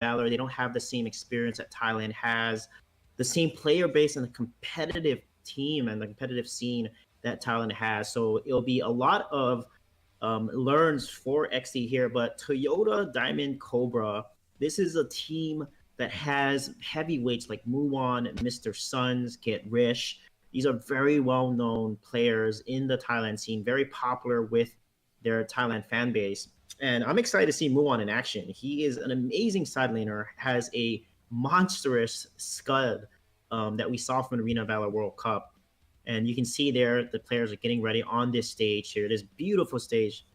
Valor, they don't have the same experience that Thailand has, the same player base and the competitive team and the competitive scene that Thailand has. So it'll be a lot of learns for ExDee here. But Toyota Diamond Cobra, this is a team that has heavyweights like Muwan, Mr. Suns, Get Rich. These are very well-known players in the Thailand scene, very popular with their Thailand fan base. And I'm excited to see Muwan in action. He is an amazing side laner, has a monstrous scud that we saw from the Arena Valor World Cup. And you can see there the players are getting ready on this stage here, this beautiful stage.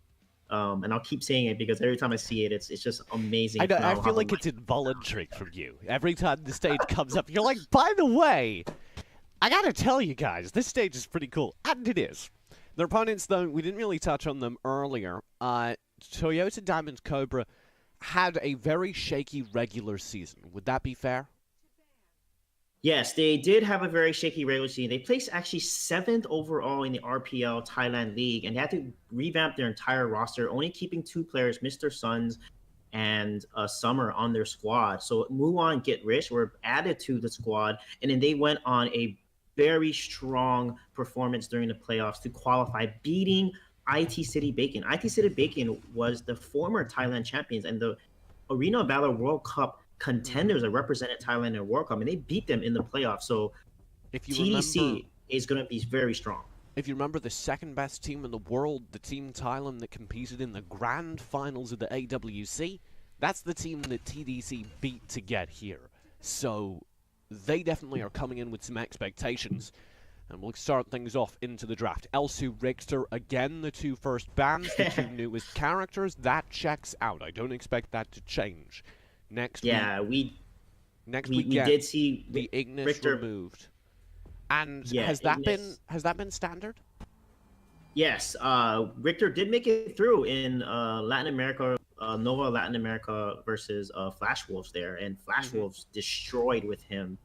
And I'll keep saying it because every time I see it, it's just amazing. I feel like it's involuntary from you. Every time the stage comes up, you're like, by the way, I gotta tell you guys, this stage is pretty cool. And it is. Their opponents, though, we didn't really touch on them earlier. Toyota Diamond Cobra had a very shaky regular season. Would that be fair? Yes, they did have a very shaky regular season. They placed actually 7th overall in the RPL Thailand League, and they had to revamp their entire roster, only keeping 2 players, Mr. Suns and Summer, on their squad. So Muwan and Get Rich were added to the squad, and then they went on a very strong performance during the playoffs to qualify, beating IT City Bacon. IT City Bacon was the former Thailand champions and the Arena Valor World Cup contenders that represented Thailand in the World Cup, and they beat them in the playoffs. So if you TDC is going to be very strong. If you remember, the second best team in the world, the Team Thailand that competed in the grand finals of the AWC, that's the team that TDC beat to get here. So they definitely are coming in with some expectations. And we'll start things off into the draft. Elsu, Richter, again, the 2 first bans, the 2 newest characters. That checks out. I don't expect that to change. Next, we did see the Ignis Richter removed, and yeah, has that been standard? Yes, Richter did make it through in Latin America, Nova Latin America versus Flash Wolves there, and Flash Wolves destroyed with him.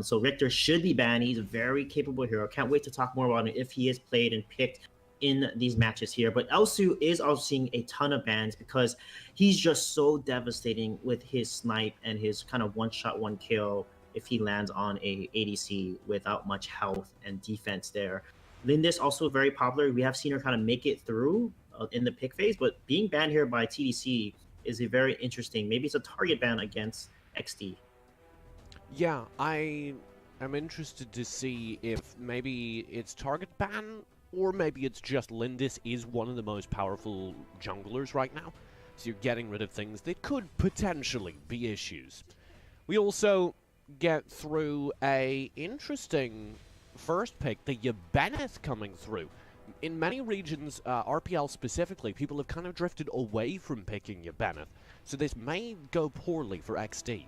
So Richter should be banned. He's a very capable hero. Can't wait to talk more about him if he is played and picked in these matches here. But Elsu is also seeing a ton of bans because he's just so devastating with his snipe and his kind of one-shot, one-kill if he lands on a ADC without much health and defense there. Lindis also very popular. We have seen her kind of make it through in the pick phase, but being banned here by TDC is a very interesting, maybe it's a target ban against ExDee. Yeah, I am interested to see if maybe it's target ban, or maybe it's just Lindis is one of the most powerful junglers right now, so you're getting rid of things that could potentially be issues. We also get through a interesting first pick, the Yabeneth coming through. In many regions, RPL specifically, people have kind of drifted away from picking Yabeneth, so this may go poorly for ExDee.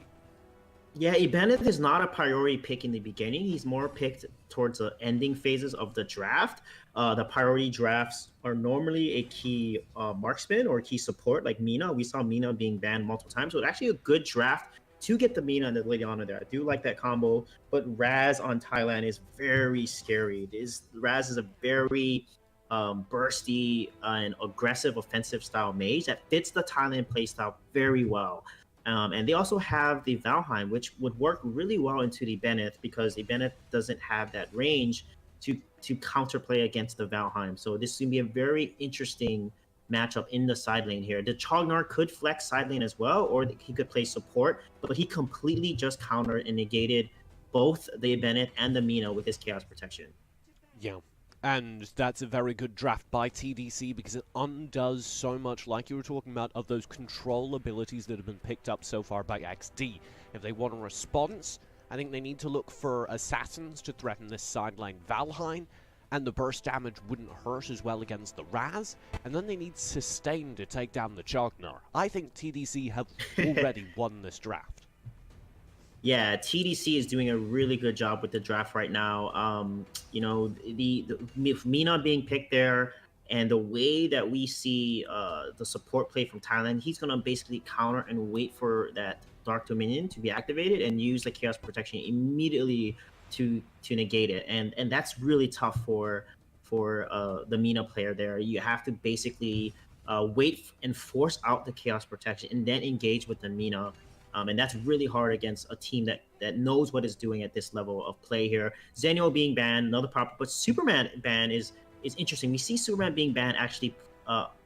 Yeah, Ibanez is not a priority pick in the beginning. He's more picked towards the ending phases of the draft. The priority drafts are normally a key marksman or key support, like Mina. We saw Mina being banned multiple times, so it's actually a good draft to get the Mina and the Lady Honor there. I do like that combo, but Raz on Thailand is very scary. Raz is a very bursty and aggressive offensive style mage that fits the Thailand playstyle very well. And they also have the Valheim, which would work really well into the Bennett because the Bennett doesn't have that range to counterplay against the Valheim. So this is going to be a very interesting matchup in the side lane here. The Chognar could flex side lane as well, or he could play support, but he completely just countered and negated both the Bennett and the Mina with his Chaos Protection. Yeah. And that's a very good draft by TDC because it undoes so much, like you were talking about, of those control abilities that have been picked up so far by ExDee. If they want a response, I think they need to look for assassins to threaten this sideline Valheim, and the burst damage wouldn't hurt as well against the Raz, and then they need sustain to take down the Chognar. I think TDC have already won this draft. Yeah, TDC is doing a really good job with the draft right now. You know, the Mina being picked there, and the way that we see the support play from Thailand, he's gonna basically counter and wait for that Dark Dominion to be activated and use the Chaos Protection immediately to negate it, and that's really tough for the Mina player there. You have to basically wait and force out the Chaos Protection and then engage with the Mina. And that's really hard against a team that knows what it's doing at this level of play here. Zenio being banned, another problem, but Superman ban is interesting. We see Superman being banned actually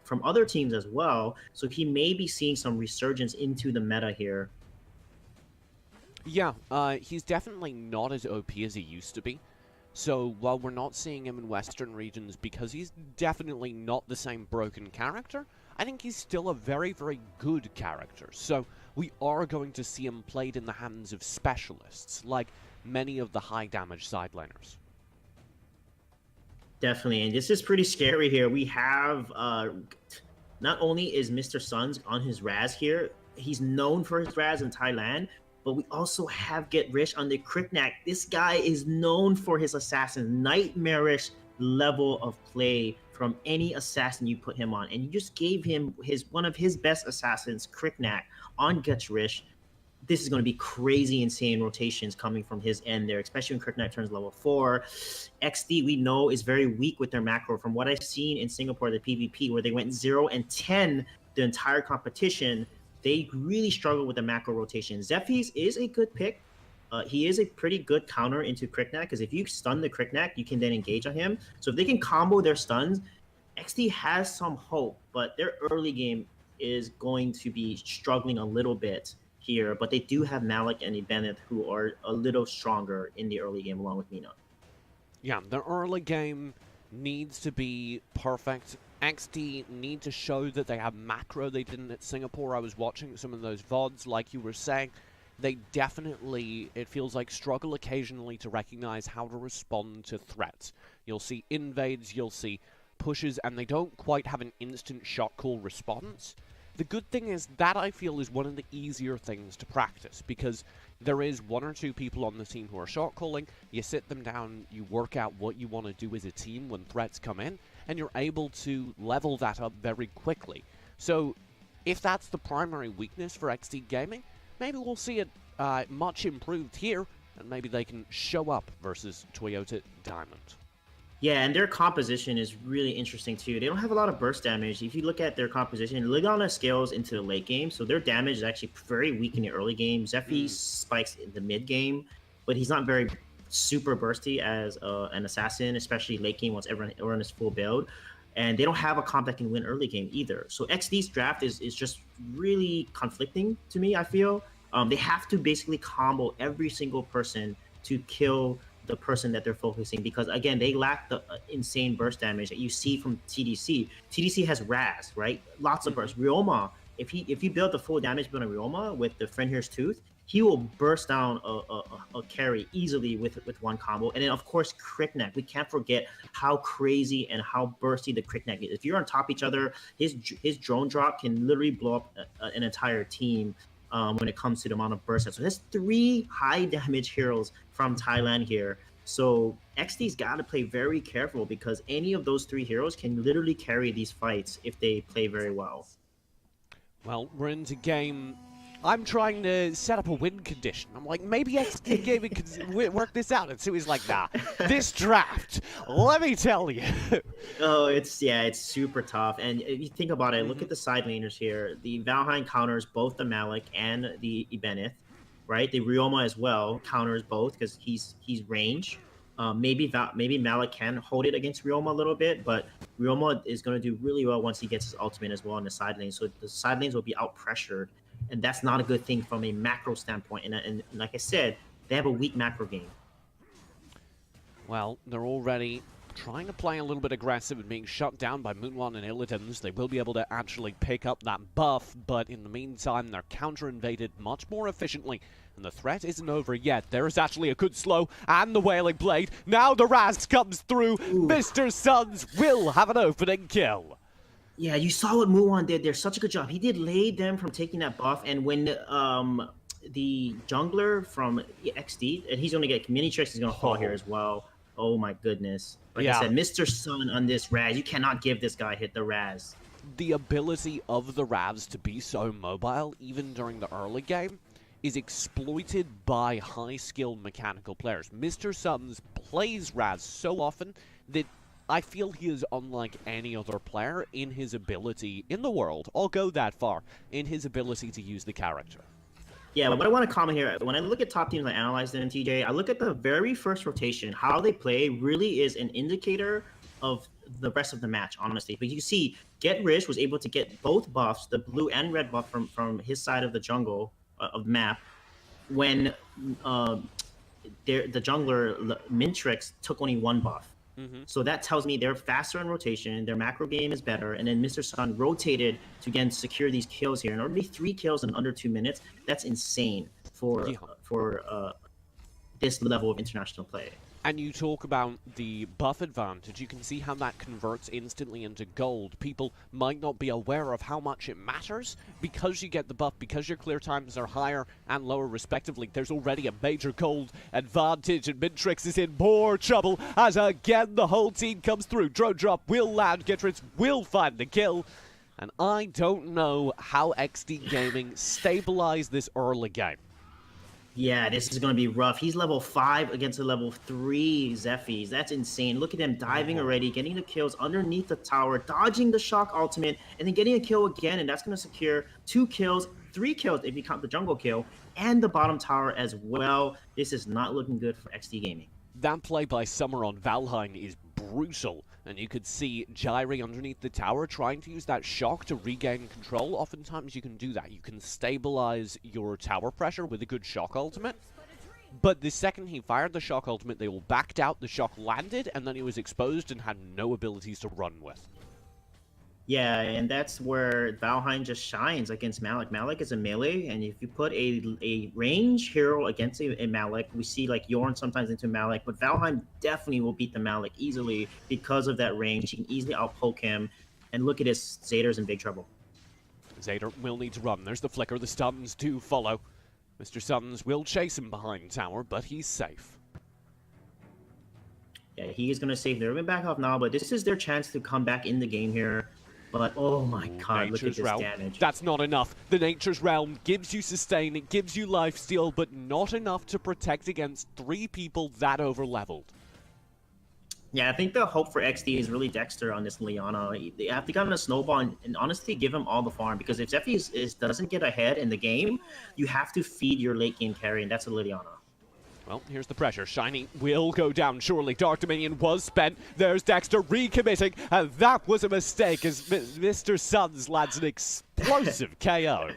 from other teams as well, so he may be seeing some resurgence into the meta here. Yeah, he's definitely not as OP as he used to be. So while we're not seeing him in Western regions because he's definitely not the same broken character, I think he's still a very, very good character. So we are going to see him played in the hands of specialists, like many of the high damage side laners. Definitely, and this is pretty scary here. We have not only is Mr. Suns on his Raz here, he's known for his Raz in Thailand, but we also have Get Rich on the Kriknak. This guy is known for his assassin, nightmarish level of play from any assassin you put him on, and you just gave him one of his best assassins, Kriknak, on Get Rich. This is going to be crazy insane rotations coming from his end there, especially when Kriknak turns level 4. ExDee, we know, is very weak with their macro. From what I've seen in Singapore, the PvP, where they went 0 and 10 the entire competition, they really struggle with the macro rotation. Zephy's is a good pick. He is a pretty good counter into Kriknak, because if you stun the Kriknak, you can then engage on him. So if they can combo their stuns, ExDee has some hope, but their early game is going to be struggling a little bit here, but they do have Malik and Ibeneth, who are a little stronger in the early game along with Mina. Yeah, the early game needs to be perfect. ExDee need to show that they have macro they didn't at Singapore. I was watching some of those VODs, like you were saying. They definitely, it feels like, struggle occasionally to recognize how to respond to threats. You'll see invades, you'll see pushes, and they don't quite have an instant shot call response. The good thing is that, I feel, is one of the easier things to practice, because there is 1 or 2 people on the team who are shot calling. You sit them down, you work out what you want to do as a team when threats come in, and you're able to level that up very quickly. So if that's the primary weakness for ExDee Gaming, maybe we'll see it much improved here, and maybe they can show up versus Toyota Diamond. Yeah, and their composition is really interesting too. They don't have a lot of burst damage. If you look at their composition, Ligana scales into the late game, so their damage is actually very weak in the early game. Zephy spikes in the mid game, but he's not very super bursty as an assassin, especially late game once everyone is full build. And they don't have a comp that can win early game either. So ExDee's draft is just really conflicting to me, I feel. They have to basically combo every single person to kill the person that they're focusing, because again, they lack the insane burst damage that you see from TDC. TDC has Raz, right? Lots of burst. Ryoma, if you build the full damage build on Ryoma with the Fenrir's Tooth, he will burst down a carry easily with one combo. And then of course Kriknak. We can't forget how crazy and how bursty the Kriknak is. If you're on top of each other, his drone drop can literally blow up an entire team. When it comes to the amount of burst. So there's 3 high damage heroes from Thailand here. So ExDee's got to play very careful, because any of those 3 heroes can literally carry these fights if they play very well. Well, we're into game. I'm trying to set up a win condition. I'm like, maybe ExDee Gaming can work this out. And so he's like, nah, this draft, let me tell you. Oh, it's super tough. And if you think about it, look at the side laners here. The Valheim counters both the Malik and the Ibeneth, right? The Ryoma as well counters both, because he's range. Maybe Malik can hold it against Ryoma a little bit, but Ryoma is going to do really well once he gets his ultimate as well in the side lane. So the side lanes will be out pressured. And that's not a good thing from a macro standpoint. And like I said, they have a weak macro game. Well, they're already trying to play a little bit aggressive and being shut down by Moonwan and Illitons. They will be able to actually pick up that buff, but in the meantime, they're counter-invaded much more efficiently. And the threat isn't over yet. There is actually a good slow and the Wailing Blade. Now the Raz comes through. Ooh. Mr. Suns will have an opening kill. Yeah, you saw what Muwan did there. Such a good job. He did lay them from taking that buff, and when the jungler from ExDee, and he's going to get mini tricks, he's going to fall here as well. Oh my goodness. Like I said, Mr. Sun on this Raz, you cannot give this guy hit the Raz. The ability of the Ravs to be so mobile, even during the early game, is exploited by high-skilled mechanical players. Mr. Suns plays Raz so often that I feel he is unlike any other player in his ability in the world. I'll go that far, in his ability to use the character. Yeah, what I want to comment here, when I look at top teams, I analyze them, TJ, I look at the very first rotation. How they play really is an indicator of the rest of the match, honestly. But you see, Get Rich was able to get both buffs, the blue and red buff from his side of the jungle of the map, when the jungler Mintrix took only one buff. So that tells me they're faster in rotation, their macro game is better, and then Mr. Sun rotated to again secure these kills here. And already 3 kills in under 2 minutes. That's insane for this level of international play. And you talk about the buff advantage, you can see how that converts instantly into gold. People might not be aware of how much it matters. Because you get the buff, because your clear times are higher and lower respectively, there's already a major gold advantage, and Mintrix is in more trouble as again the whole team comes through. Drone drop will land, Gitrix will find the kill. And I don't know how ExDee Gaming stabilized this early game. Yeah, this is going to be rough. He's level 5 against a level 3 Zephyrs. That's insane. Look at him diving already, getting the kills underneath the tower, dodging the shock ultimate, and then getting a kill again, and that's going to secure 2 kills, 3 kills if you count the jungle kill, and the bottom tower as well. This is not looking good for ExDee Gaming. That play by Summer on Valheim is brutal, and you could see Jyri underneath the tower trying to use that shock to regain control. Oftentimes you can do that. You can stabilize your tower pressure with a good shock ultimate. But the second he fired the shock ultimate, they all backed out, the shock landed, and then he was exposed and had no abilities to run with. Yeah, and that's where Valheim just shines against Malik. Malik is a melee, and if you put a range hero against a Malik, we see like Yorn sometimes into Malik, but Valheim definitely will beat the Malik easily because of that range. He can easily outpoke him, and look at his Zayder's in big trouble. Zayder will need to run. There's the flicker. The stuns do follow. Mr. Suns will chase him behind tower, but he's safe. Yeah, he is going to save their back off now, but this is their chance to come back in the game here. But, oh my god, look at this damage. That's not enough. The Nature's Realm gives you sustain, it gives you lifesteal, but not enough to protect against 3 people that over-leveled. Yeah, I think the hope for ExDee is really Dexter on this Liliana. They have to get on a snowball and honestly give him all the farm, because if Zephyr doesn't get ahead in the game, you have to feed your late game carry, and that's a Liliana. Well, here's the pressure. Shiny will go down, surely. Dark Dominion was spent. There's Dexter recommitting, and that was a mistake as Mr. Suns lands an explosive KO.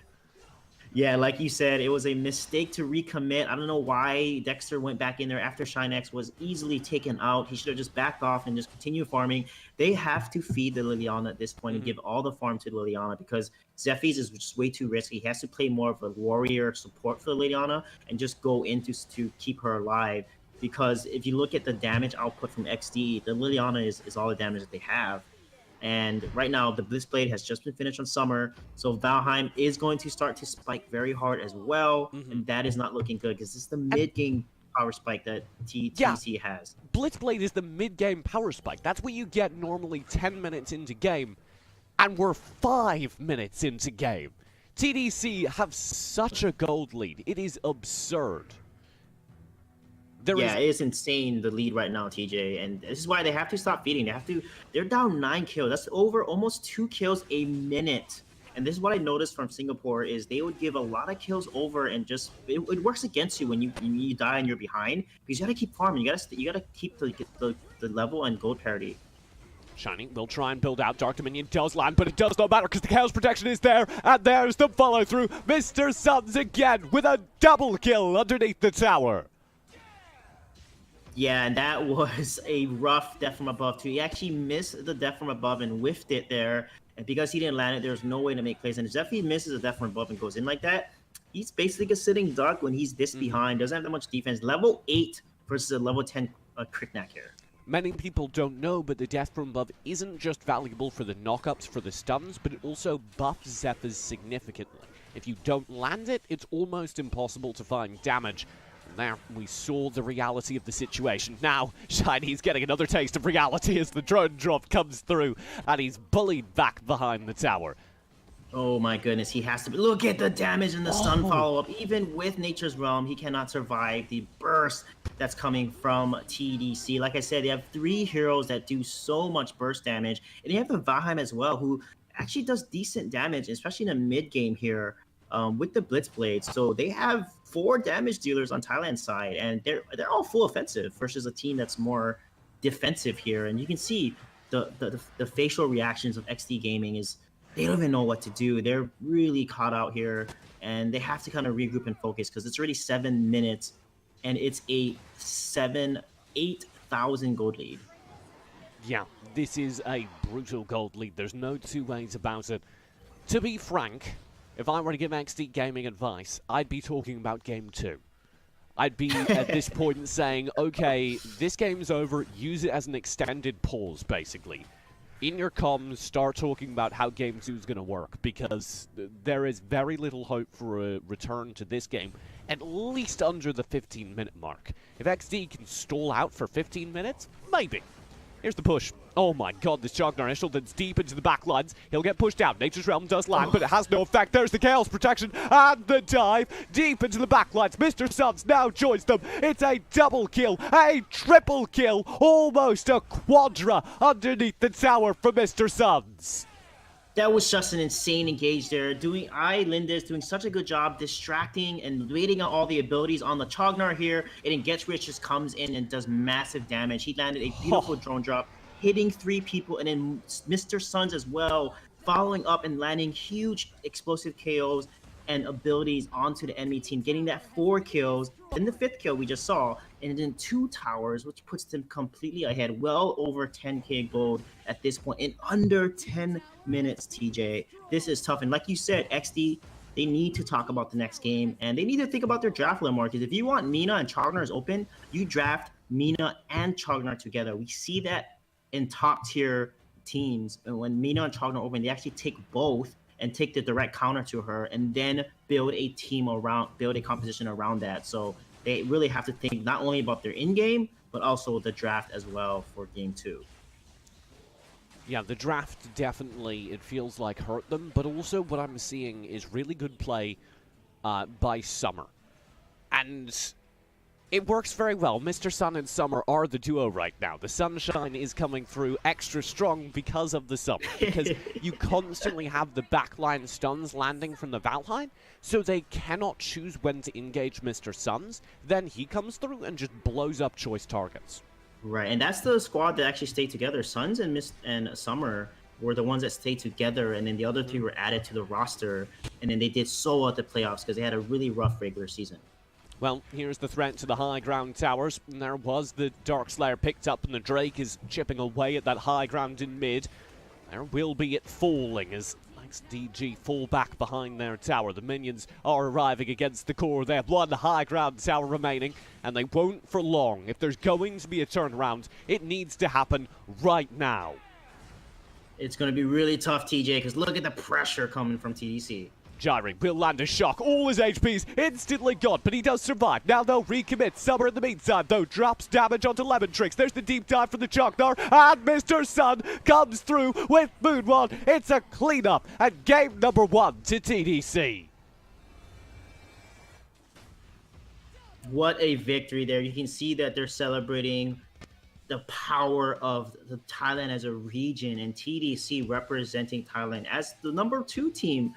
Yeah, like you said, it was a mistake to recommit. I don't know why Dexter went back in there after Shinex was easily taken out. He should have just backed off and just continued farming. They have to feed the Liliana at this point and give all the farm to the Liliana, because Zephyrs is just way too risky. He has to play more of a warrior support for the Liliana and just go in to keep her alive. Because if you look at the damage output from ExDee, the Liliana is all the damage that they have. And right now, the Blitzblade has just been finished on Summer, so Valheim is going to start to spike very hard as well, and that is not looking good, because this is the mid-game power spike that TC has. Blitzblade is the mid-game power spike. That's what you get normally 10 minutes into game, and we're 5 minutes into game. TDC have such a gold lead. It is absurd. It is insane, the lead right now, TJ, and this is why they have to stop feeding. They're down 9 kills. That's over almost 2 kills a minute. And this is what I noticed from Singapore is they would give a lot of kills over, and just it works against you when you die and you're behind, because you gotta keep farming. You gotta keep the level and gold parity. Shiny will try and build out. Dark Dominion does land, but it does not matter because the Chaos Protection is there, and there's the follow through. Mr. Suns again with a double kill underneath the tower. Yeah, and that was a rough death from above too. He actually missed the death from above and whiffed it there. And because he didn't land it, there's no way to make plays. And if Zephyr misses a death from above and goes in like that, he's basically a sitting duck when he's this behind. Doesn't have that much defense. Level 8 versus a level 10 Cricknack here. Many people don't know, but the death from above isn't just valuable for the knockups, for the stuns, but it also buffs Zephyrs significantly. If you don't land it, it's almost impossible to find damage. There, we saw the reality of the situation. Now, Shiny's getting another taste of reality as the drone drop comes through, and he's bullied back behind the tower. Oh my goodness, he has to be. Look at the damage and the stun follow-up. Even with Nature's Realm, he cannot survive the burst that's coming from TDC. Like I said, they have 3 heroes that do so much burst damage, and they have the Valheim as well, who actually does decent damage, especially in the mid-game here. with the Blitz Blades. So they have 4 damage dealers on Thailand's side, and they're all full offensive versus a team that's more defensive here. And you can see the facial reactions of XD Gaming is they don't even know what to do. They're really caught out here, and they have to kind of regroup and focus because it's already 7 minutes, and it's a 8,000 gold lead. Yeah, this is a brutal gold lead. There's no two ways about it. To be frank, if I were to give ExDee Gaming advice, I'd be talking about Game 2. I'd be, at this point, saying, okay, this game's over, use it as an extended pause, basically. In your comms, start talking about how Game 2 is going to work, because there is very little hope for a return to this game, at least under the 15-minute mark. If ExDee can stall out for 15 minutes, maybe. Here's the push. Oh my god, this Jognar initial that's deep into the back lines. He'll get pushed out. Nature's Realm does land, but it has no effect. There's the Chaos Protection and the dive deep into the back lines. Mr. Suns now joins them. It's a double kill, a triple kill, almost a quadra underneath the tower for Mr. Suns. That was just an insane engage there. Lindis doing such a good job distracting and waiting on all the abilities on the Chognar here. And then Gets Rich just comes in and does massive damage. He landed a beautiful drone drop, hitting 3 people, and then Mr. Suns as well, following up and landing huge explosive KOs and abilities onto the enemy team, getting that 4 kills. Then the 5th kill we just saw, and then 2 towers, which puts them completely ahead, well over 10k gold at this point in under 10 minutes, TJ. This is tough, and like you said, XD, they need to talk about the next game, and they need to think about their draft a little more, because if you want Mina and Chognar's open, you draft Mina and Chognar together. We see that in top tier teams, and when Mina and Chognar open, they actually take both and take the direct counter to her, and then build a team around, build a composition around that. So they really have to think not only about their in-game, but also the draft as well for Game 2. Yeah, the draft definitely, it feels like, hurt them, but also what I'm seeing is really good play by Summer. And it works very well. Mr. Sun and Summer are the duo right now. The sunshine is coming through extra strong because of the Summer. Because you constantly have the backline stuns landing from the Valheim, so they cannot choose when to engage Mr. Suns. Then he comes through and just blows up choice targets. Right, and that's the squad that actually stayed together. Suns and Summer were the ones that stayed together, and then the other 3 were added to the roster, and then they did so well at the playoffs because they had a really rough regular season. Well, here's the threat to the high ground towers. And there was the Darkslayer picked up, and the Drake is chipping away at that high ground in mid. There will be it falling as ExDee fall back behind their tower. The minions are arriving against the core. They have 1 high ground tower remaining, and they won't for long. If there's going to be a turnaround, it needs to happen right now. It's going to be really tough, TJ, because look at the pressure coming from TDC. Gyring will land a shock. All his HP's instantly gone, but he does survive. Now they'll recommit. Summer in the meantime, though, drops damage onto Lemon Tricks. There's the deep dive from the Chognar, and Mr. Sun comes through with Moonwand. It's a cleanup, and game number 1 to TDC. What a victory there. You can see that they're celebrating the power of Thailand as a region, and TDC representing Thailand as the number 2 team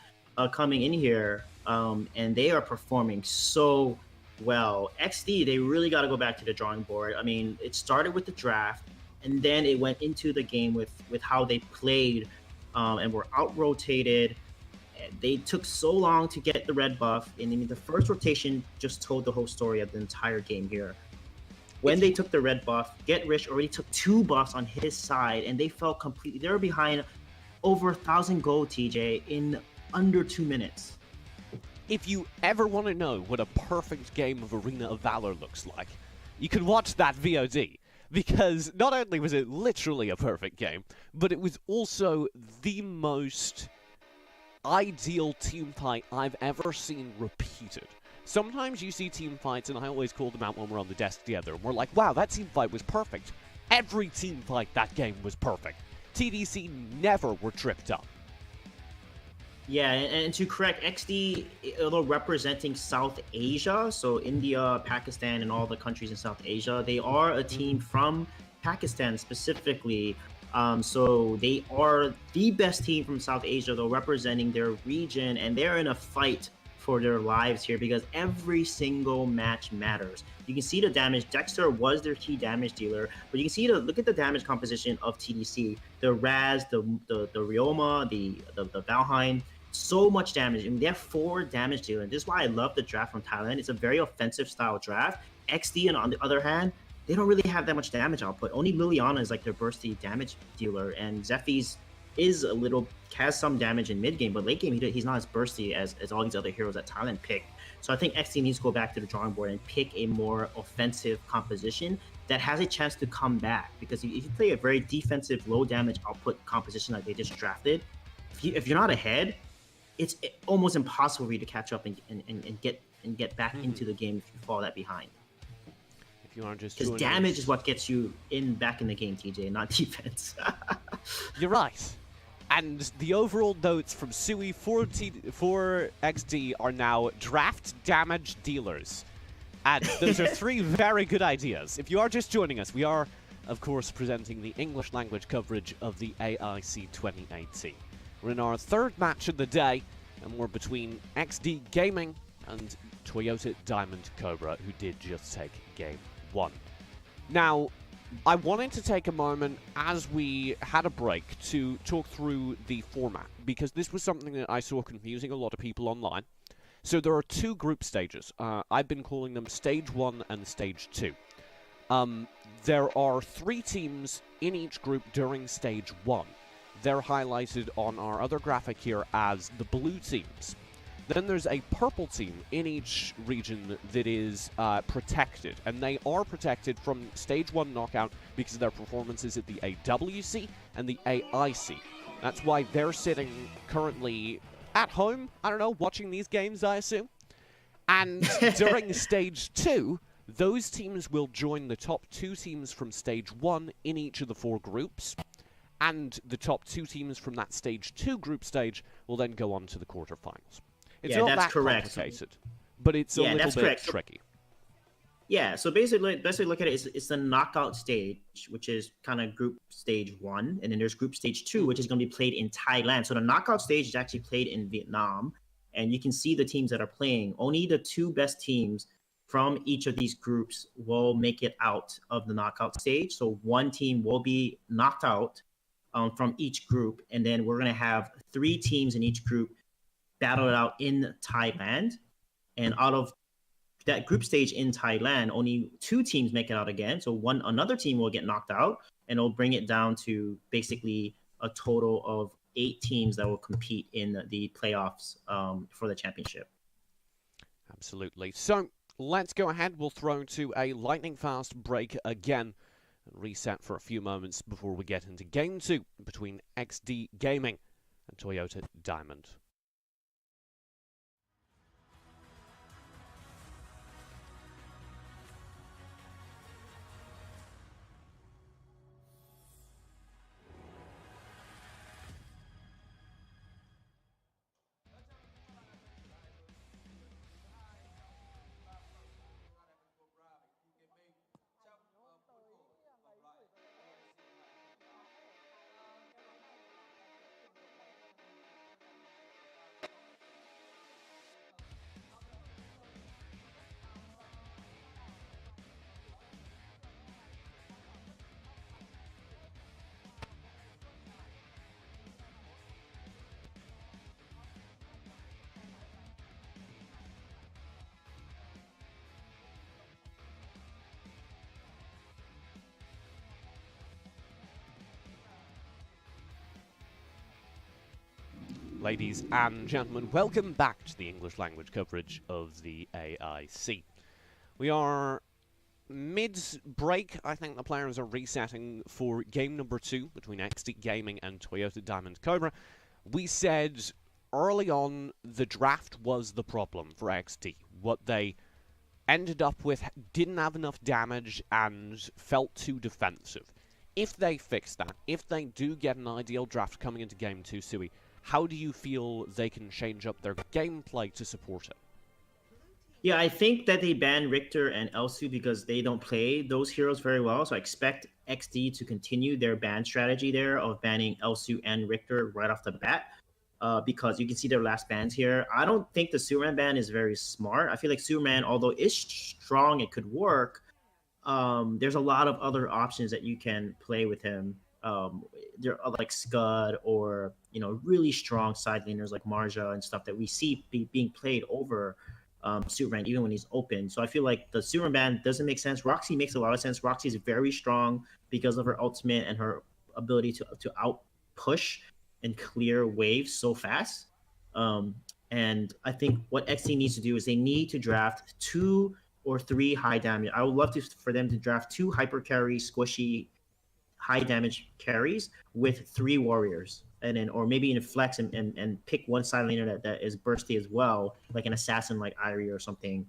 coming in here, and they are performing so well. XD, they really got to go back to the drawing board. I mean, it started with the draft, and then it went into the game with how they played, and were out-rotated. They took so long to get the red buff, and I mean, the first rotation just told the whole story of the entire game here. When they took the red buff, Get Rich already took 2 buffs on his side, and they fell completely. They were behind over 1,000 gold, TJ, in under 2 minutes. If you ever want to know what a perfect game of Arena of Valor looks like, you can watch that VOD. Because not only was it literally a perfect game, but it was also the most ideal team fight I've ever seen repeated. Sometimes you see team fights, and I always call them out when we're on the desk together, and we're like, wow, that team fight was perfect. Every team fight that game was perfect. TDC never were tripped up. Yeah, and to correct, XD, although representing South Asia, so India, Pakistan, and all the countries in South Asia, they are a team from Pakistan specifically. So they are the best team from South Asia, though, representing their region, and they're in a fight for their lives here because every single match matters. You can see the damage. Dexter was their key damage dealer, but you can see look at the damage composition of TDC. The Raz, the Ryoma, the Valheim, so much damage. I mean, they have 4 damage dealers. This is why I love the draft from Thailand. It's a very offensive style draft. ExDee, and on the other hand, they don't really have that much damage output. Only Liliana is like their bursty damage dealer, and Zephy's has some damage in mid game, but late game he's not as bursty as all these other heroes that Thailand picked. So I think ExDee needs to go back to the drawing board and pick a more offensive composition that has a chance to come back. Because if you play a very defensive, low damage output composition like they just drafted, if you're not ahead, it's almost impossible for you to catch up and get back into the game if you fall that behind. If you are just because damage is what gets you back in the game, TJ, not defense. You're right. And the overall notes from Sui for ExDee are now draft damage dealers. And those are 3 very good ideas. If you are just joining us, we are, of course, presenting the English language coverage of the AIC 2018. We're in our 3rd match of the day, and we're between ExDee Gaming and Toyota Diamond Cobra, who did just take game 1. Now, I wanted to take a moment as we had a break to talk through the format, because this was something that I saw confusing a lot of people online. So there are 2 group stages. I've been calling them Stage 1 and Stage 2. There are 3 teams in each group during Stage 1. They're highlighted on our other graphic here as the blue teams. Then there's a purple team in each region that is protected, and they are protected from Stage 1 knockout because of their performances at the AWC and the AIC. That's why they're sitting currently at home, I don't know, watching these games, I assume. And during Stage 2, those teams will join the top 2 teams from Stage 1 in each of the 4 groups, and the top 2 teams from that Stage 2 group stage will then go on to the quarterfinals. It's not that complicated, but it's a little bit tricky. Yeah, so basically look at it. It's the knockout stage, which is kind of group stage 1, and then there's group stage 2, which is going to be played in Thailand. So the knockout stage is actually played in Vietnam, and you can see the teams that are playing. Only the 2 best teams from each of these groups will make it out of the knockout stage. So 1 team will be knocked out from each group, and then we're going to have 3 teams in each group battle it out in Thailand. And out of that group stage in Thailand, only 2 teams make it out again. So another team will get knocked out, and it'll bring it down to basically a total of 8 teams that will compete in the playoffs for the championship. Absolutely. So let's go ahead. We'll throw to a lightning fast break again and reset for a few moments before we get into game 2 between ExDee Gaming and Toyota Diamond. Ladies and gentlemen, welcome back to the English language coverage of the AIC. We are mid-break. I think the players are resetting for game number 2 between ExDee Gaming and Toyota Diamond Cobra. We said early on the draft was the problem for ExDee. What they ended up with didn't have enough damage and felt too defensive. If they fix that, if they do get an ideal draft coming into game 2, Sui, how do you feel they can change up their gameplay to support it? Yeah, I think that they banned Richter and Elsu because they don't play those heroes very well. So I expect ExDee to continue their ban strategy there of banning Elsu and Richter right off the bat. because you can see their last bans here. I don't think the Superman ban is very smart. I feel like Superman, although is strong, it could work. There's a lot of other options that you can play with him. There are like Scud or really strong side laners like Marja and stuff that we see being played over Superman even when he's open. So I feel like the Superman ban doesn't make sense. Roxy makes a lot of sense. Roxy is very strong because of her ultimate and her ability to out push and clear waves so fast. Um, and I think what XT needs to do is they need to draft 2 or 3 high damage. I would love for them to draft 2 hyper carry, squishy, high damage carries with 3 warriors. And then, or maybe in a flex and pick one side laner that is bursty as well, like an assassin like Irie or something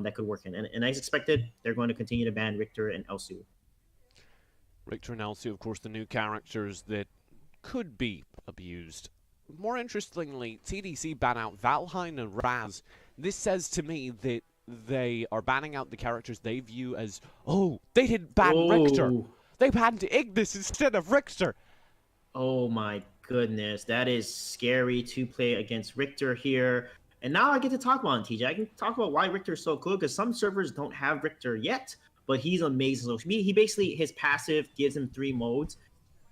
that could work in. And as expected, they're going to continue to ban Richter and Elsu. Richter and Elsu, of course, the new characters that could be abused. More interestingly, TDC ban out Valheim and Raz. This says to me that they are banning out the characters they view as, oh, they didn't ban Richter. They banned Ignis instead of Richter. Oh my goodness, that is scary to play against Richter here. And now I get to talk about him, TJ. I can talk about why Richter is so cool because some servers don't have Richter yet, but he's amazing. So he basically, his passive gives him 3 modes.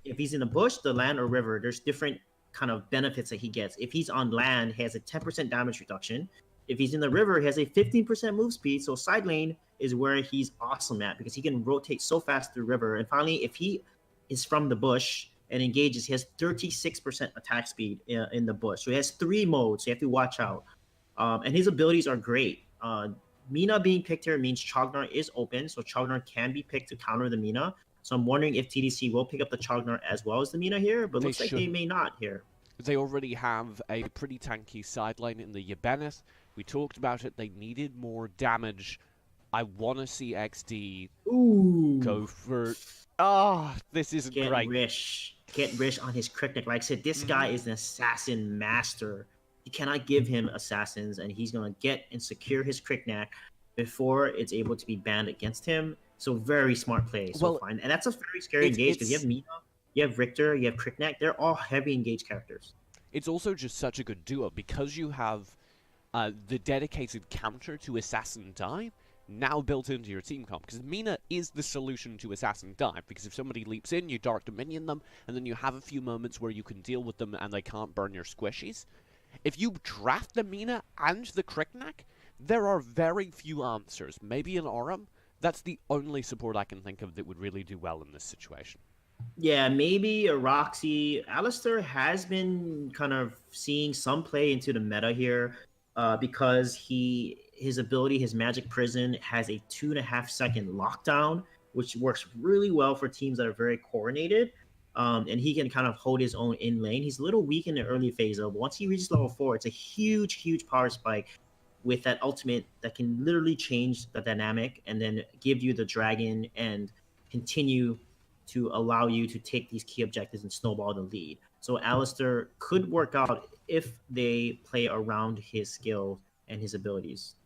If he's in the bush, the land, or river, there's different kind of benefits that he gets. If he's on land, he has a 10% damage reduction. If he's in the river, he has a 15% move speed. So side lane is where he's awesome at because he can rotate so fast through river. And finally, if he is from the bush and engages, he has 36% attack speed in the bush. So he has 3 modes, so you have to watch out. And his abilities are great. Mina being picked here means Chognar is open, so Chognar can be picked to counter the Mina. So I'm wondering if TDC will pick up the Chognar as well as the Mina here, but looks like they may not here. They already have a pretty tanky sideline in the Yebeneth. We talked about it. They needed more damage. I want to see XD go for... this isn't great. Get Rish on his Kryptek. Like I said, this guy is an assassin master. You cannot give him assassins, and he's going to get and secure his Kryptek before it's able to be banned against him. So very smart play so far. And that's a very scary engage because you have Mina, you have Richter, you have Kryptek. They're all heavy engaged characters. It's also just such a good duo because you have the dedicated counter to Assassin Dive now built into your team comp. Because Mina is the solution to Assassin Dive. Because if somebody leaps in, you Dark Dominion them, and then you have a few moments where you can deal with them and they can't burn your squishies. If you draft the Mina and the Kryptek, there are very few answers. Maybe an Aurum. That's the only support I can think of that would really do well in this situation. Yeah, maybe a Roxy. Alistar has been kind of seeing some play into the meta here because his ability, his Magic Prison, has a 2.5-second lockdown, which works really well for teams that are very coordinated. And he can kind of hold his own in lane. He's a little weak in the early phase, though. But once he reaches level 4, it's a huge, huge power spike with that ultimate that can literally change the dynamic and then give you the dragon and continue to allow you to take these key objectives and snowball the lead. So Alistar could work out if they play around his skills and his abilities.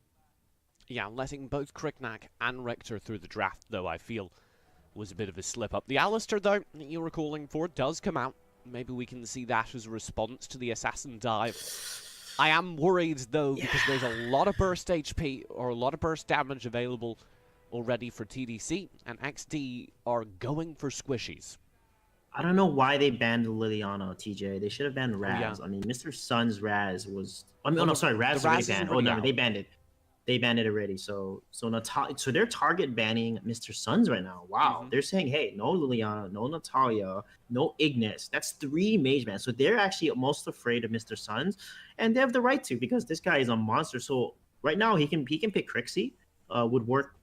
Yeah, letting both Kryptek and Richter through the draft, though, I feel was a bit of a slip-up. The Alistar, though, that you were calling for, does come out. Maybe we can see that as a response to the Assassin Dive. I am worried, though, because there's a lot of burst HP or a lot of burst damage available already for TDC, and XD are going for squishies. I don't know why they banned Liliana, TJ. They should have banned Raz. I mean, Mr. Sun's Raz was... Raz was already banned. Oh, no, they banned it. They banned it already. So they're target banning Mr. Suns right now. Wow. They're saying, hey, no Liliana, no Natalia, no Ignis. That's 3 mage bans. So they're actually most afraid of Mr. Suns, and they have the right to because this guy is a monster. So right now he can pick Crixie, would work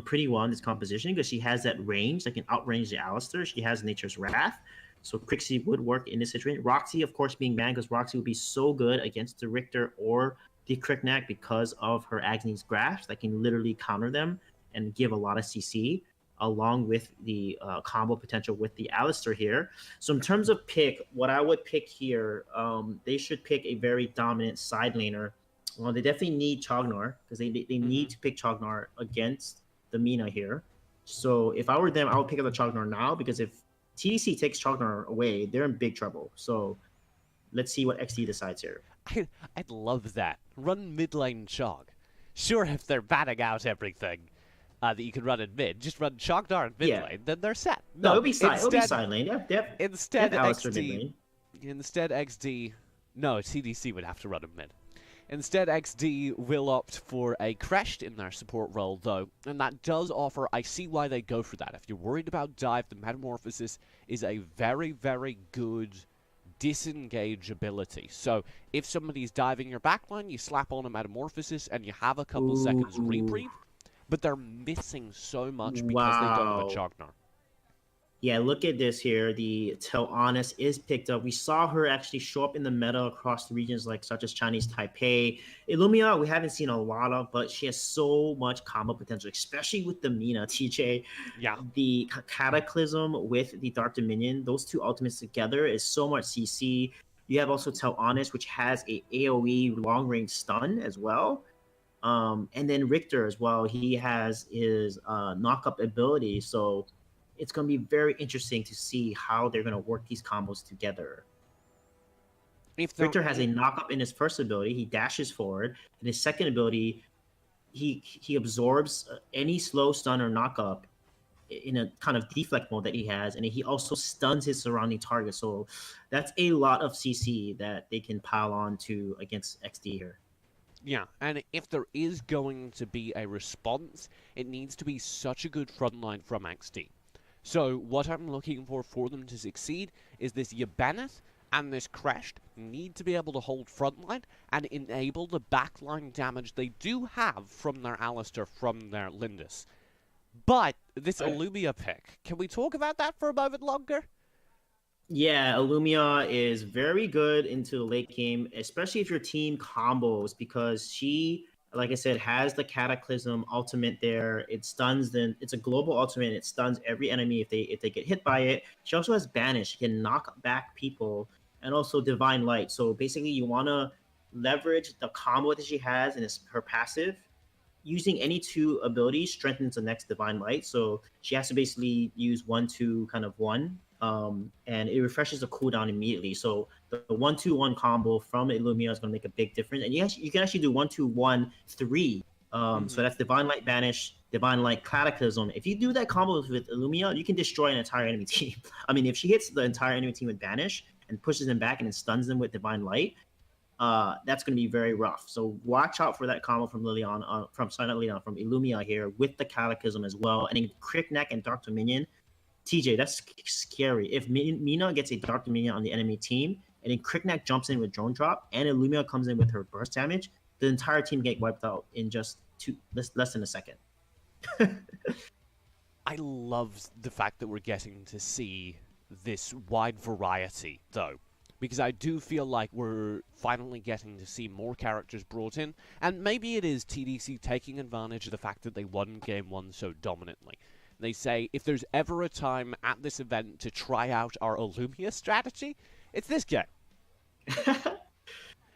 pretty well in this composition because she has that range that can outrange the Alistar. She has Nature's Wrath. So Crixie would work in this situation. Roxy, of course, being banned because Roxy would be so good against the Richter or the Kryptek because of her Agni's Grasp that can literally counter them and give a lot of CC, along with the combo potential with the Alistar here. So in terms of pick, what I would pick here, they should pick a very dominant side laner. Well, they definitely need Chognar because they need to pick Chognar against the Mina here. So if I were them, I would pick up the Chognar now because if TDC takes Chognar away, they're in big trouble. So Let's see what XD decides here. I'd love that. Run mid lane Chog. Sure, if they're batting out everything that you can run in mid, just run Chog Dar in mid lane, then they're set. No, it'll be side lane. Instead, XD. Instead, XD. No, TDC would have to run him mid. Instead, XD will opt for a Crest in their support role, though, and that does offer. I see why they go for that. If you're worried about dive, the Metamorphosis is a very, very good disengage ability. So if somebody's diving your backline, you slap on a Metamorphosis and you have a couple seconds reprieve, but they're missing so much because they don't have a Jognar. Yeah, look at this here. The Tell Honest is picked up. We saw her actually show up in the meta across the regions such as Chinese Taipei. Illumia, we haven't seen a lot of, but she has so much combo potential, especially with the Mina, TJ. Yeah. The Cataclysm with the Dark Dominion, those two ultimates together is so much CC. You have also Tell Honest, which has a AoE long-range stun as well. And then Richter as well. He has his knock-up ability, so it's going to be very interesting to see how they're going to work these combos together. Richter has a knock-up in his first ability. He dashes forward. In his second ability, he absorbs any slow stun or knock-up in a kind of deflect mode that he has, and he also stuns his surrounding target. So that's a lot of CC that they can pile on to against XD here. Yeah, and if there is going to be a response, it needs to be such a good frontline from XD. So what I'm looking for them to succeed is this Yabeneth and this Crest need to be able to hold frontline and enable the backline damage they do have from their Alistar, from their Lindis. But this Illumia pick, can we talk about that for a moment longer? Yeah, Illumia is very good into the late game, especially if your team combos, because she, like I said, has the Cataclysm ultimate there. It stuns them. It's a global ultimate. It stuns every enemy if they get hit by it. She also has Banish. She can knock back people, and also Divine Light. So basically, you want to leverage the combo that she has and her passive. Using any two abilities strengthens the next Divine Light. So she has to basically use 1-2 kind of 1. And it refreshes the cooldown immediately. So the 1-2-1 combo from Illumia is going to make a big difference. And you can actually do 1-2-1-3. So that's Divine Light Banish, Divine Light Cataclysm. If you do that combo with Illumia, you can destroy an entire enemy team. I mean, if she hits the entire enemy team with Banish and pushes them back and then stuns them with Divine Light, that's going to be very rough. So watch out for that combo from Liliana, from Illumia here with the Cataclysm as well. And then Crickneck and Dark Dominion. TJ, that's scary. If Mina gets a Dark Dominion on the enemy team, and then Crickneck jumps in with Drone Drop, and Illumia comes in with her burst damage, the entire team get wiped out in just less than a second. I love the fact that we're getting to see this wide variety, though, because I do feel like we're finally getting to see more characters brought in, and maybe it is TDC taking advantage of the fact that they won Game 1 so dominantly. They say, if there's ever a time at this event to try out our Illumia strategy, it's this game.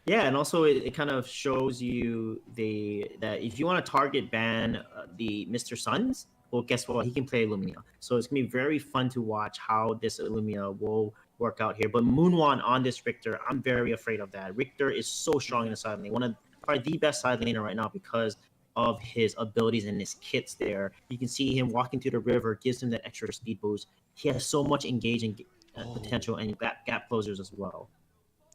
Yeah, and also it kind of shows you that if you want to target ban the Mr. Suns, well, guess what? He can play Illumia. So it's going to be very fun to watch how this Illumia will work out here. But Moonwan on this Richter, I'm very afraid of that. Richter is so strong in the side lane. One of probably the best side laner right now because of his abilities and his kits there. You can see him walking through the river, gives him that extra speed boost. He has so much engaging potential and gap closers as well.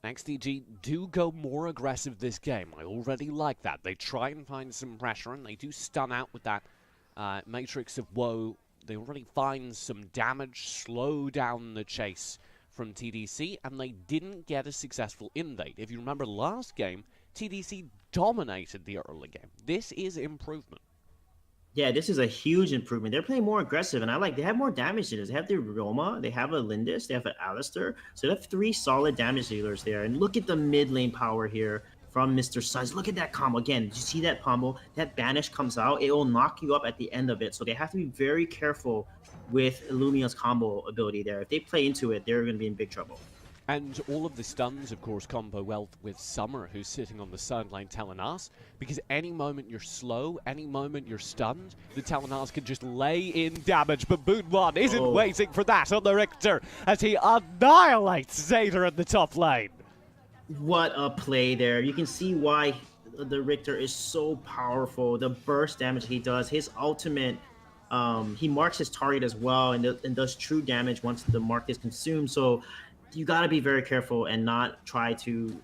XDG do go more aggressive this game. I already like that. They try and find some pressure, and they do stun out with that Matrix of Woe. They already find some damage, slow down the chase from TDC, and they didn't get a successful invade. If you remember last game, TDC dominated the early game. This is improvement. Yeah, this is a huge improvement. They're playing more aggressive, and they have more damage dealers. They have their Roma, they have a Lindis, they have an Alistar. So they have 3 solid damage dealers there. And look at the mid lane power here from Mr. Suns. Look at that combo. Again, did you see that combo? That Banish comes out, it will knock you up at the end of it. So they have to be very careful with Illumia's combo ability there. If they play into it, they're going to be in big trouble. And all of the stuns, of course, combo well with Summer, who's sitting on the sideline Telenas, because any moment you're slow, any moment you're stunned, the Telenas can just lay in damage, but Moonwan isn't waiting for that on the Richter as he annihilates Zeta in the top lane. What a play there. You can see why the Richter is so powerful. The burst damage he does, his ultimate, he marks his target as well and does true damage once the mark is consumed. So you got to be very careful and not try to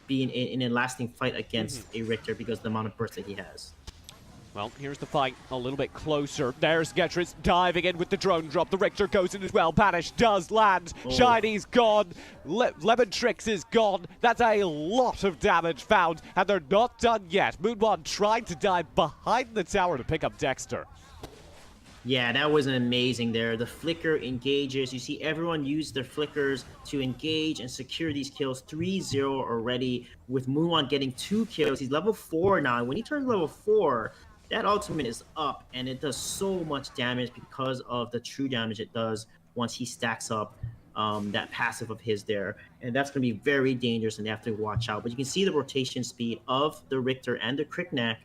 be in a lasting fight against a Richter because of the amount of burst that he has. Well, here's the fight a little bit closer. There's Getris diving in with the drone drop. The Richter goes in as well. Banish does land. Oh. Shiny's gone. Lemon Tricks is gone. That's a lot of damage found, and they're not done yet. Moonwon tried to dive behind the tower to pick up Dexter. Yeah, that was amazing there. The flicker engages. You see everyone use their flickers to engage and secure these kills. 3-0 already with Moonwon getting 2 kills. He's level 4 now. When he turns level 4, that ultimate is up and it does so much damage because of the true damage it does once he stacks up that passive of his there. And that's going to be very dangerous and they have to watch out. But you can see the rotation speed of the Richter and the Crickneck.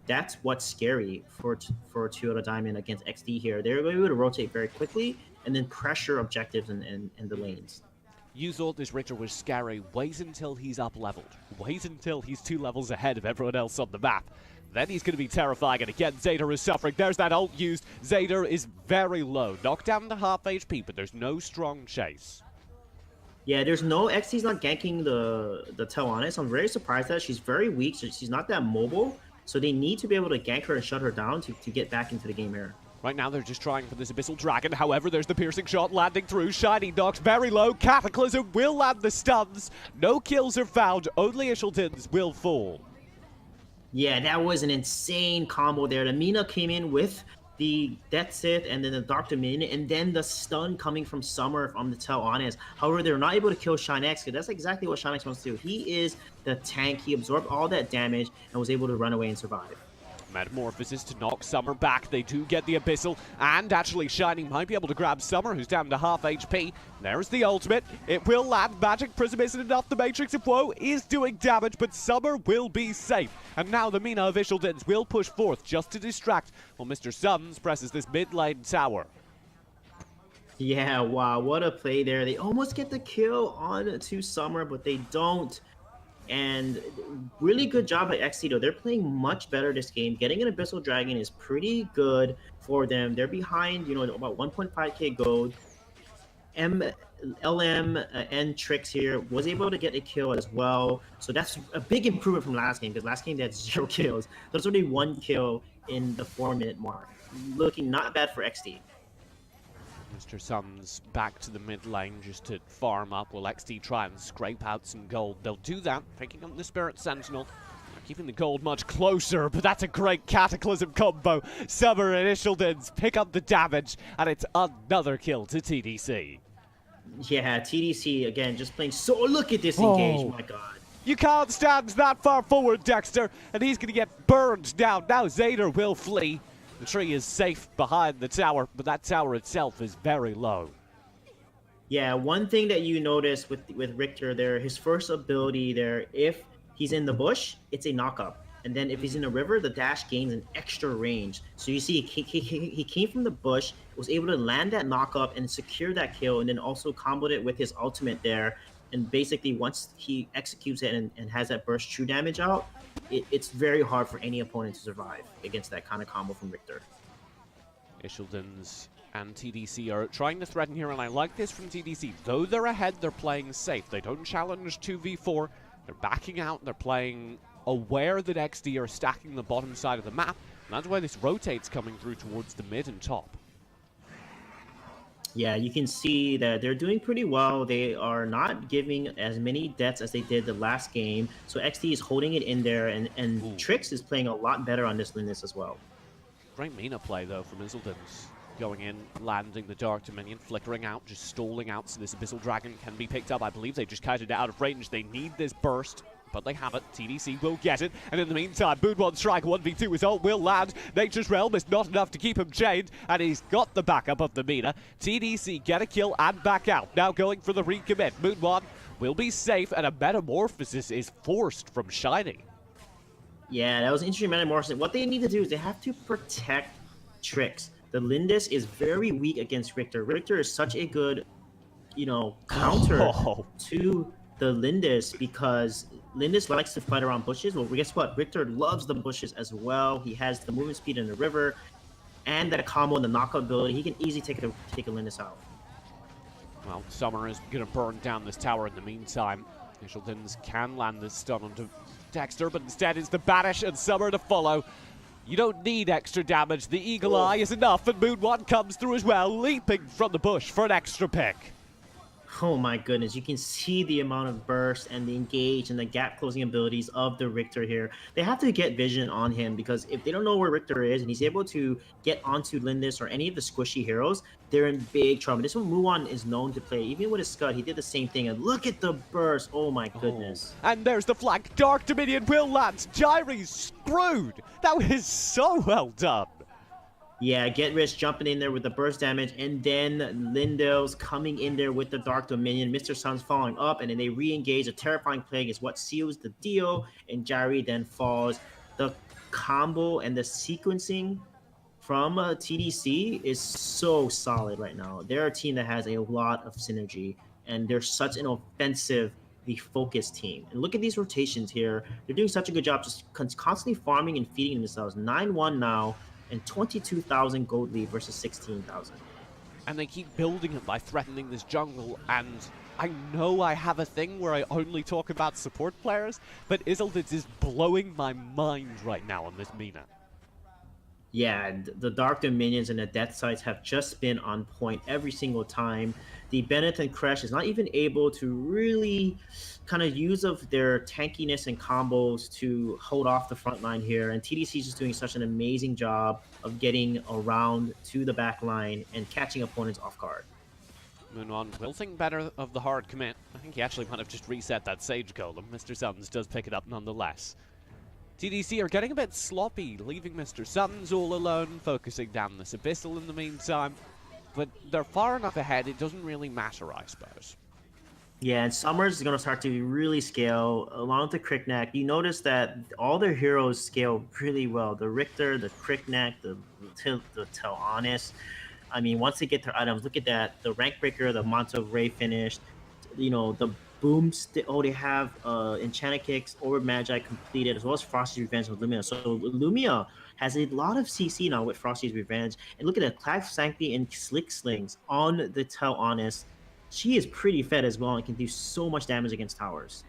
That's what's scary for Toyota Diamond against ExDee here. They're going to be able to rotate very quickly and then pressure objectives in the lanes. You thought this Richter was scary. Wait until he's up-leveled. Wait until he's 2 levels ahead of everyone else on the map. Then he's going to be terrifying, and again, Zader is suffering. There's that ult used. Zader is very low. Knocked down to half HP, but there's no strong chase. Yeah, there's no... ExDee's not ganking the Teleonis. I'm very surprised that she's very weak, so she's not that mobile. So they need to be able to gank her and shut her down to get back into the game here. Right now, they're just trying for this Abyssal Dragon. However, there's the piercing shot landing through. Shiny knocks very low. Cataclysm will land the stuns. No kills are found. Only Ishaldins will fall. Yeah, that was an insane combo there. The Mina came in with the Death Sith and then the Dark Dominion, and then the stun coming from Summer from the Teleonis. However, they're not able to kill Shinex because that's exactly what Shinex wants to do. He is the tank. He absorbed all that damage and was able to run away and survive. Metamorphosis to knock Summer back. They do get the Abyssal, and actually Shiny might be able to grab Summer, who's down to half HP. There's the ultimate. It will land. Magic Prism isn't enough. The Matrix of Woe is doing damage, but Summer will be safe. And now the Mina of Ishaldins will push forth just to distract while Mr. Suns presses this mid lane tower. Yeah, wow, what a play there. They almost get the kill on to Summer, but they don't. And really good job by ExDee though. They're playing much better this game. Getting an Abyssal Dragon is pretty good for them. They're behind, about 1.5k gold. LM and Tricks here was able to get a kill as well. So that's a big improvement from last game because last game they had 0 kills. There's only 1 kill in the 4-minute mark. Looking not bad for ExDee. Mr. Suns back to the mid lane just to farm up while ExDee try and scrape out some gold. They'll do that, picking up the Spirit Sentinel. They're keeping the gold much closer, but that's a great Cataclysm combo. Summer and Ishaldins pick up the damage, and it's another kill to TDC. Yeah, TDC, again, just playing so... Look at this engage, my god. You can't stand that far forward, Dexter, and he's going to get burned down. Now Zader will flee. The tree is safe behind the tower, but that tower itself is very low. Yeah, one thing that you notice with Richter there, his first ability there, if he's in the bush, it's a knock-up. And then if he's in a river, the dash gains an extra range. So you see, he came from the bush, was able to land that knock-up and secure that kill, and then also comboed it with his ultimate there. And basically, once he executes it and has that burst true damage out, it's very hard for any opponent to survive against that kind of combo from Richter. Ishaldins and TDC are trying to threaten here, and I like this from TDC. Though they're ahead, they're playing safe. They don't challenge 2v4. They're backing out. They're playing aware that ExDee are stacking the bottom side of the map, and that's why this rotate's coming through towards the mid and top. Yeah, you can see that they're doing pretty well. They are not giving as many deaths as they did the last game. So ExDee is holding it in there, and Trix is playing a lot better on this Linus as well. Great Mina play, though, from Ishaldins. Going in, landing the Dark Dominion, flickering out, just stalling out so this Abyssal Dragon can be picked up. I believe they just counted it out of range. They need this burst, but they have it. TDC will get it. And in the meantime, Moonwon Strike 1v2 his ult will land. Nature's Realm is not enough to keep him chained, and he's got the backup of the Mina. TDC get a kill and back out. Now going for the recommit. Moonwon will be safe, and a Metamorphosis is forced from Shiny. Yeah, that was an interesting Metamorphosis. What they need to do is they have to protect Trix. The Lindis is very weak against Richter. Richter is such a good, counter to the Lindis because Lindis likes to fight around bushes. Well, guess what? Richter loves the bushes as well. He has the movement speed in the river and that combo and the knockout ability. He can easily take a Lindis out. Well, Summer is going to burn down this tower in the meantime. Ishaldins can land this stun onto Dexter, but instead it's the Banish and Summer to follow. You don't need extra damage. The Eagle Eye is enough, and Moon One comes through as well, leaping from the bush for an extra pick. Oh my goodness, you can see the amount of burst and the engage and the gap closing abilities of the Richter here. They have to get vision on him because if they don't know where Richter is and he's able to get onto Lindis or any of the squishy heroes, they're in big trouble. This one Muon is known to play. Even with his Scud, he did the same thing. And look at the burst. Oh my goodness. Oh. And there's the flank. Dark Dominion will land. Jaire's screwed. That was so well done. Yeah, Get Rich jumping in there with the burst damage, and then Lindos coming in there with the Dark Dominion. Mr. Sun's following up, and then they re-engage. A Terrifying Plague is what seals the deal, and Jaire then falls. The combo and the sequencing from TDC is so solid right now. They're a team that has a lot of synergy, and they're such an offensively focused team. And look at these rotations here. They're doing such a good job just constantly farming and feeding themselves. 9-1 now. And 22,000 gold lead versus 16,000. And they keep building it by threatening this jungle, and I know I have a thing where I only talk about support players, but Ishaldins is blowing my mind right now on this Mina. Yeah, the Dark Dominions and the Death Sites have just been on point every single time. The Bennett and Crash is not even able to really kind of use of their tankiness and combos to hold off the front line here. And TDC is just doing such an amazing job of getting around to the back line and catching opponents off guard. Moonwon will think better of the hard commit. I think he actually might have just reset that Sage Golem. Mr. Suns does pick it up nonetheless. TDC are getting a bit sloppy, leaving Mr. Suns all alone, focusing down this Abyssal in the meantime. But they're far enough ahead, it doesn't really matter, I suppose. Yeah, and Summers is going to start to really scale along with the Cricknack. You notice that all their heroes scale really well. The Richter, the Cricknack, the Teleonis. I mean, once they get their items, look at that. The Rank Breaker, the Manto Ray finished. You know, the Boom, they have Enchanted Kicks, Orb Magi completed, as well as Frosty's Revenge with Lumia. So Lumia has a lot of CC now with Frosty's Revenge. And look at that, Clav Sanctity and Slick Slings on the Teleonis. She is pretty fed as well and can do so much damage against towers.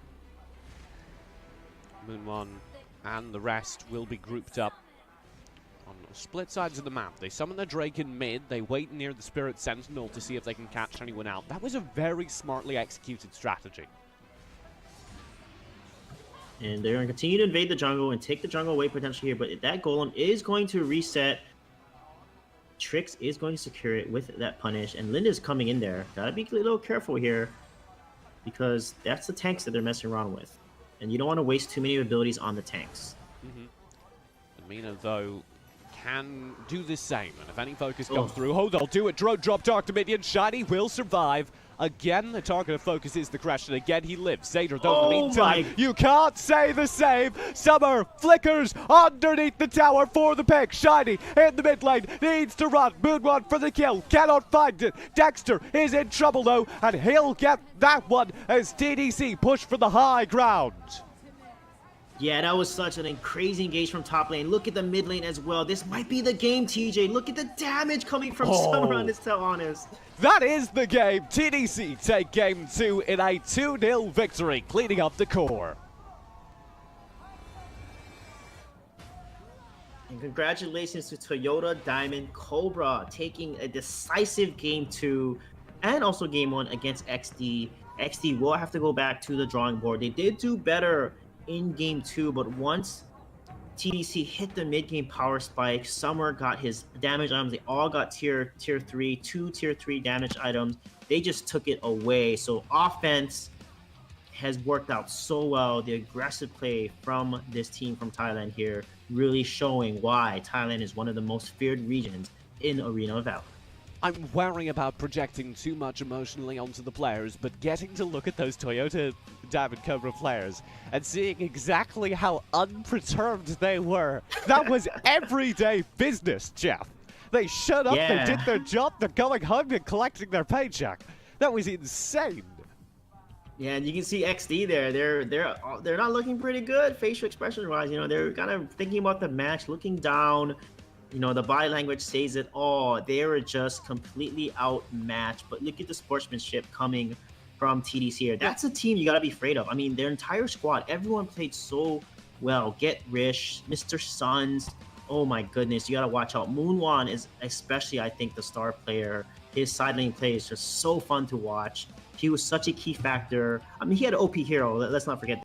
Moonwon and the rest will be grouped up on split sides of the map. They summon the Drake in mid, they wait near the Spirit Sentinel to see if they can catch anyone out. That was a very smartly executed strategy. And they're going to continue to invade the jungle and take the jungle away potentially here, but that Golem is going to reset. Trix is going to secure it with that punish, and Linda's coming in there. Gotta be a little careful here, because that's the tanks that they're messing around with. And you don't want to waste too many abilities on the tanks. Mina, though, can do the same, and if any focus comes through, they'll do it. Drone drop, Dark Dominion, Shiny will survive. Again, the target of focus is the Crash, and again he lives. Zader, though, in the meantime, you can't say the same. Summer flickers underneath the tower for the pick. Shiny in the mid lane, needs to run. Moonwon for the kill, cannot find it. Dexter is in trouble, though, and he'll get that one as TDC push for the high ground. Yeah, that was such a crazy engage from top lane. Look at the mid lane as well. This might be the game, TJ. Look at the damage coming from Summer on this Teleonis. That is the game. TDC take game 2 in a 2-0 victory, cleaning up the core. And congratulations to Toyota Diamond Cobra taking a decisive game 2 and also game 1 against ExDee. ExDee will have to go back to the drawing board. They did do better in game 2, but once TDC hit the mid-game power spike, Summer got his damage items. They all got tier 3, 2 tier 3 damage items. They just took it away. So offense has worked out so well. The aggressive play from this team from Thailand here really showing why Thailand is one of the most feared regions in Arena of Valor. I'm worrying about projecting too much emotionally onto the players, but getting to look at those Toyota Diamond Cobra players and seeing exactly how unperturbed they were, that was everyday business, Jeff. They showed up, They did their job, they're going home and collecting their paycheck. That was insane. Yeah, and you can see XD there. They're not looking pretty good facial expression wise. You know, they're kind of thinking about the match, looking down. You know, the body language says it all. They were just completely outmatched. But look at the sportsmanship coming from TDC here. That's a team you gotta be afraid of. I mean, their entire squad, everyone played so well. Get Rich, Mr. Suns. Oh my goodness, you gotta watch out. Moonwan is especially, I think, the star player. His side lane play is just so fun to watch. He was such a key factor. I mean, he had an OP hero. Let's not forget